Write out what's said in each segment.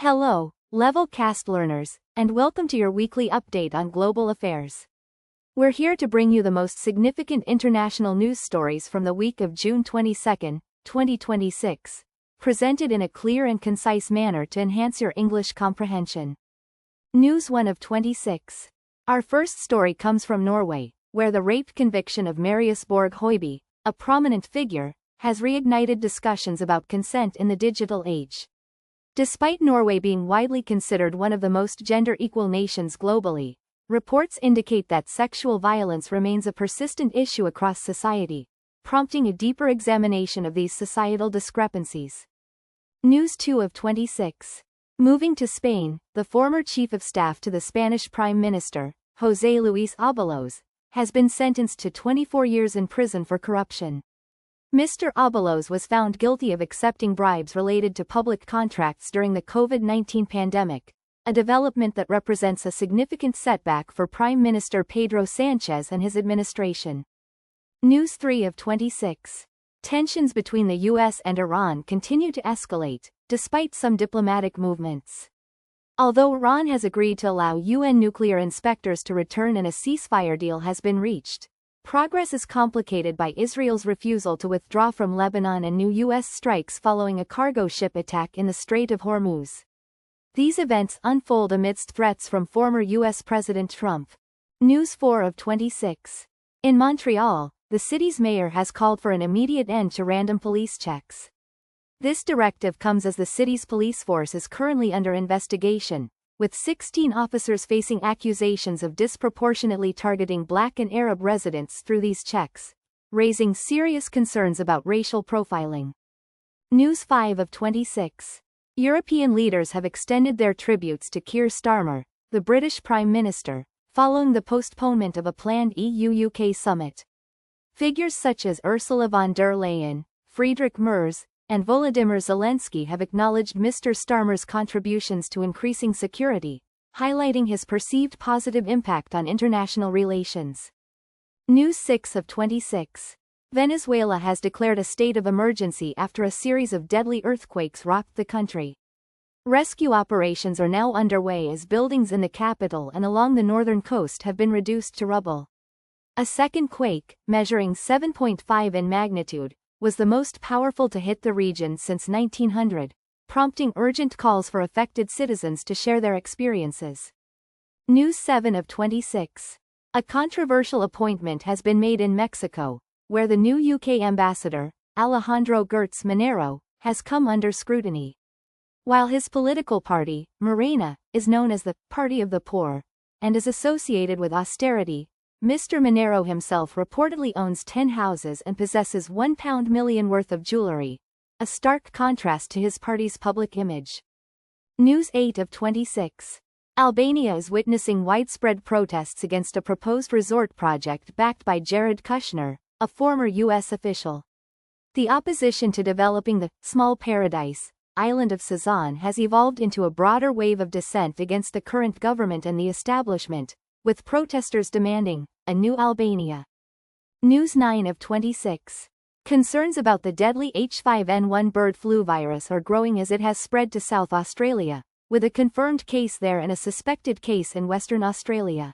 Hello, Level Cast learners, and welcome to your weekly update on global affairs. We're here to bring you the most significant international news stories from the week of June 22, 2026, presented in a clear and concise manner to enhance your English comprehension. News 1 of 26. Our first story comes from Norway, where the rape conviction of Marius Borg Høiby, a prominent figure, has reignited discussions about consent in the digital age. Despite Norway being widely considered one of the most gender-equal nations globally, reports indicate that sexual violence remains a persistent issue across society, prompting a deeper examination of these societal discrepancies. News 2 of 26. Moving to Spain, the former chief of staff to the Spanish Prime Minister, José Luis Ábalos, has been sentenced to 24 years in prison for corruption. Mr. Ábalos was found guilty of accepting bribes related to public contracts during the COVID-19 pandemic, a development that represents a significant setback for Prime Minister Pedro Sánchez and his administration. News 3 of 26. Tensions between the US and Iran continue to escalate, despite some diplomatic movements. Although Iran has agreed to allow UN nuclear inspectors to return and a ceasefire deal has been reached, progress is complicated by Israel's refusal to withdraw from Lebanon and new U.S. strikes following a cargo ship attack in the Strait of Hormuz. These events unfold amidst threats from former U.S. President Trump. News 4 of 26. In Montreal, the city's mayor has called for an immediate end to random police checks. This directive comes as the city's police force is currently under investigation, with 16 officers facing accusations of disproportionately targeting Black and Arab residents through these checks, raising serious concerns about racial profiling. News 5 of 26. European leaders have extended their tributes to Keir Starmer, the British Prime Minister, following the postponement of a planned EU-UK summit. Figures such as Ursula von der Leyen, Friedrich Merz, and Volodymyr Zelensky have acknowledged Mr. Starmer's contributions to increasing security, highlighting his perceived positive impact on international relations. News 6 of 26. Venezuela has declared a state of emergency after a series of deadly earthquakes rocked the country. Rescue operations are now underway as buildings in the capital and along the northern coast have been reduced to rubble. A second quake, measuring 7.5 in magnitude, was the most powerful to hit the region since 1900, prompting urgent calls for affected citizens to share their experiences. News 7 of 26. A controversial appointment has been made in Mexico, where the new UK ambassador, Alejandro Gertz Manero, has come under scrutiny. While his political party, Morena, is known as the Party of the Poor, and is associated with austerity, Mr. Manero himself reportedly owns 10 houses and possesses £1 million worth of jewelry, a stark contrast to his party's public image. News 8 of 26. Albania is witnessing widespread protests against a proposed resort project backed by Jared Kushner, a former U.S. official. The opposition to developing the small paradise island of Sazan has evolved into a broader wave of dissent against the current government and the establishment, with protesters demanding a new Albania. News 9 of 26. Concerns about the deadly H5N1 bird flu virus are growing as it has spread to South Australia, with a confirmed case there and a suspected case in Western Australia.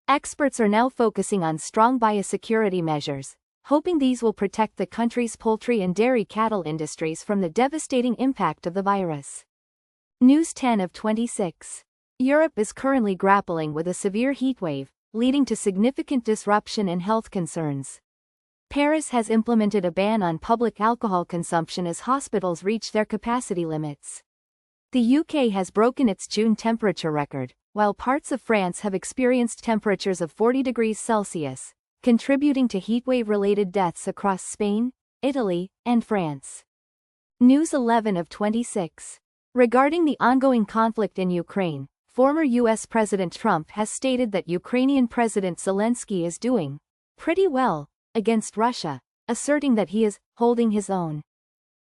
Experts are now focusing on strong biosecurity measures, hoping these will protect the country's poultry and dairy cattle industries from the devastating impact of the virus. News 10 of 26. Europe is currently grappling with a severe heatwave, leading to significant disruption and health concerns. Paris has implemented a ban on public alcohol consumption as hospitals reach their capacity limits. The UK has broken its June temperature record, while parts of France have experienced temperatures of 40 degrees Celsius, contributing to heatwave-related deaths across Spain, Italy, and France. News 11 of 26. Regarding the ongoing conflict in Ukraine, former U.S. President Trump has stated that Ukrainian President Zelensky is doing pretty well against Russia, asserting that he is holding his own.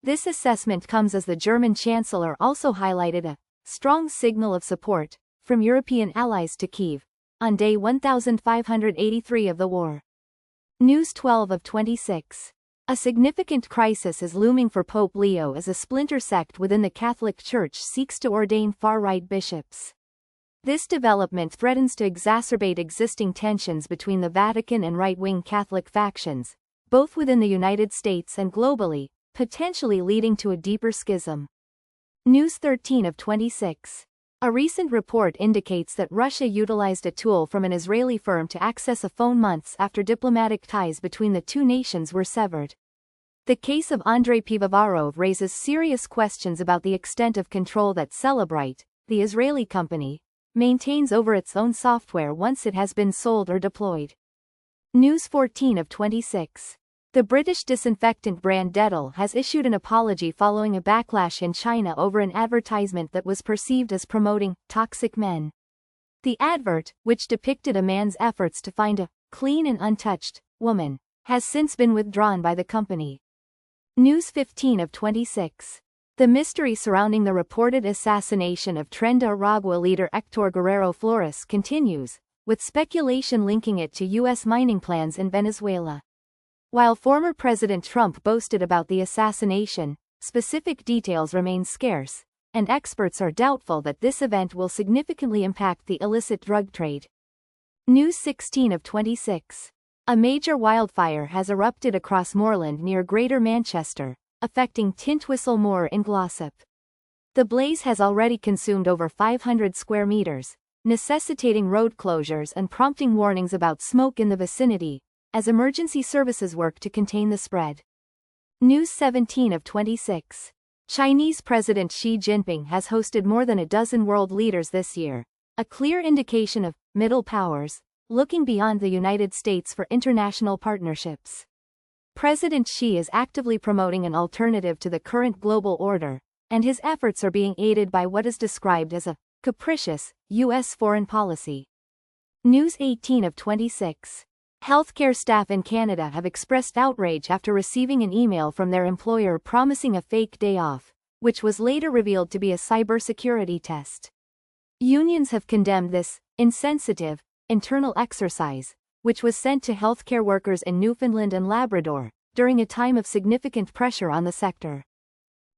This assessment comes as the German Chancellor also highlighted a strong signal of support from European allies to Kyiv on day 1583 of the war. News 12 of 26. A significant crisis is looming for Pope Leo as a splinter sect within the Catholic Church seeks to ordain far-right bishops. This development threatens to exacerbate existing tensions between the Vatican and right-wing Catholic factions, both within the United States and globally, potentially leading to a deeper schism. News 13 of 26. A recent report indicates that Russia utilized a tool from an Israeli firm to access a phone months after diplomatic ties between the two nations were severed. The case of Andrei Pivovarov raises serious questions about the extent of control that Celebrite, the Israeli company, maintains over its own software once it has been sold or deployed. News 14 of 26. The British disinfectant brand Dettol has issued an apology following a backlash in China over an advertisement that was perceived as promoting toxic men. The advert, which depicted a man's efforts to find a clean and untouched woman, has since been withdrawn by the company. News 15 of 26. The mystery surrounding the reported assassination of Tren de Aragua leader Héctor Guerrero Flores continues, with speculation linking it to U.S. mining plans in Venezuela. While former President Trump boasted about the assassination, specific details remain scarce, and experts are doubtful that this event will significantly impact the illicit drug trade. News 16 of 26. A major wildfire has erupted across moorland near Greater Manchester, affecting Tintwistle Moor in Glossop. The blaze has already consumed over 500 square meters, necessitating road closures and prompting warnings about smoke in the vicinity, as emergency services work to contain the spread. News 17 of 26. Chinese President Xi Jinping has hosted more than a dozen world leaders this year, a clear indication of middle powers looking beyond the United States for international partnerships. President Xi is actively promoting an alternative to the current global order, and his efforts are being aided by what is described as a capricious U.S. foreign policy. News 18 of 26. Healthcare staff in Canada have expressed outrage after receiving an email from their employer promising a fake day off, which was later revealed to be a cybersecurity test. Unions have condemned this insensitive, internal exercise, which was sent to healthcare workers in Newfoundland and Labrador, during a time of significant pressure on the sector.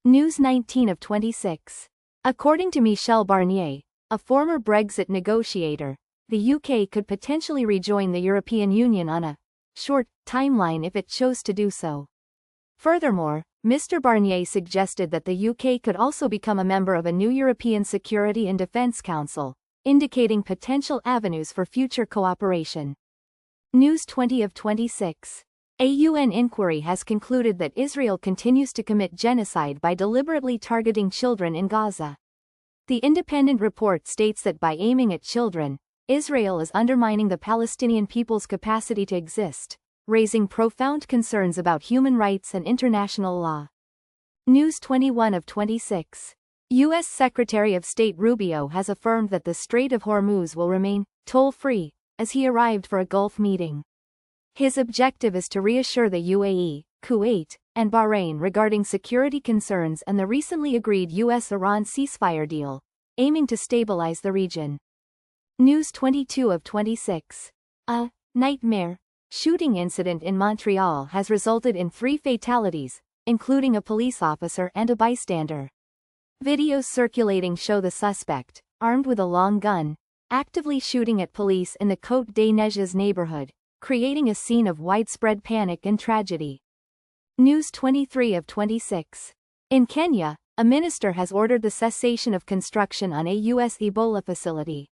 News 19 of 26. According to Michel Barnier, a former Brexit negotiator, the UK could potentially rejoin the European Union on a short timeline if it chose to do so. Furthermore, Mr. Barnier suggested that the UK could also become a member of a new European Security and Defence Council, indicating potential avenues for future cooperation. News 20 of 26. A UN inquiry has concluded that Israel continues to commit genocide by deliberately targeting children in Gaza. The independent report states that by aiming at children, Israel is undermining the Palestinian people's capacity to exist, raising profound concerns about human rights and international law. News 21 of 26. U.S. Secretary of State Rubio has affirmed that the Strait of Hormuz will remain toll-free, as he arrived for a Gulf meeting. His objective is to reassure the UAE, Kuwait, and Bahrain regarding security concerns and the recently agreed U.S.-Iran ceasefire deal, aiming to stabilize the region. News 22 of 26. A nightmare shooting incident in Montreal has resulted in 3 fatalities, including a police officer and a bystander. Videos circulating show the suspect, armed with a long gun, actively shooting at police in the Côte des Neiges neighborhood, creating a scene of widespread panic and tragedy. News 23 of 26. In Kenya, a minister has ordered the cessation of construction on a U.S. Ebola facility.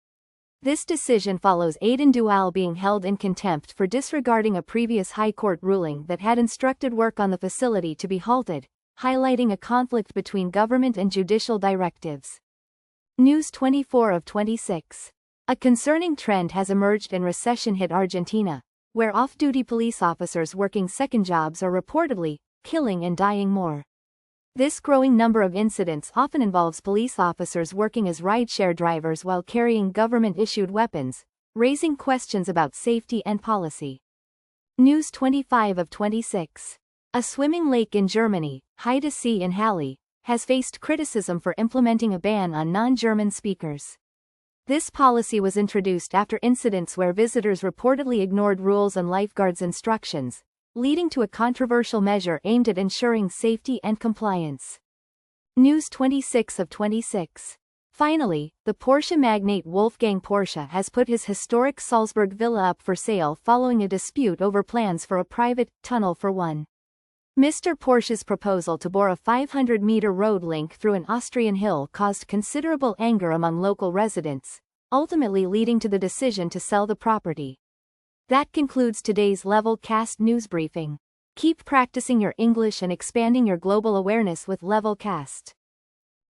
This decision follows Aden Duale being held in contempt for disregarding a previous High Court ruling that had instructed work on the facility to be halted, highlighting a conflict between government and judicial directives. News 24 of 26. A concerning trend has emerged in recession-hit Argentina, where off-duty police officers working second jobs are reportedly killing and dying more. This growing number of incidents often involves police officers working as rideshare drivers while carrying government-issued weapons, raising questions about safety and policy. News 25 of 26. A swimming lake in Germany, Heide See in Halle, has faced criticism for implementing a ban on non-German speakers. This policy was introduced after incidents where visitors reportedly ignored rules and lifeguards' instructions, leading to a controversial measure aimed at ensuring safety and compliance. News 26 of 26. Finally, the Porsche magnate Wolfgang Porsche has put his historic Salzburg villa up for sale following a dispute over plans for a private tunnel for one. Mr. Porsche's proposal to bore a 500-meter road link through an Austrian hill caused considerable anger among local residents, ultimately leading to the decision to sell the property. That concludes today's Levelcast news briefing. Keep practicing your English and expanding your global awareness with Levelcast.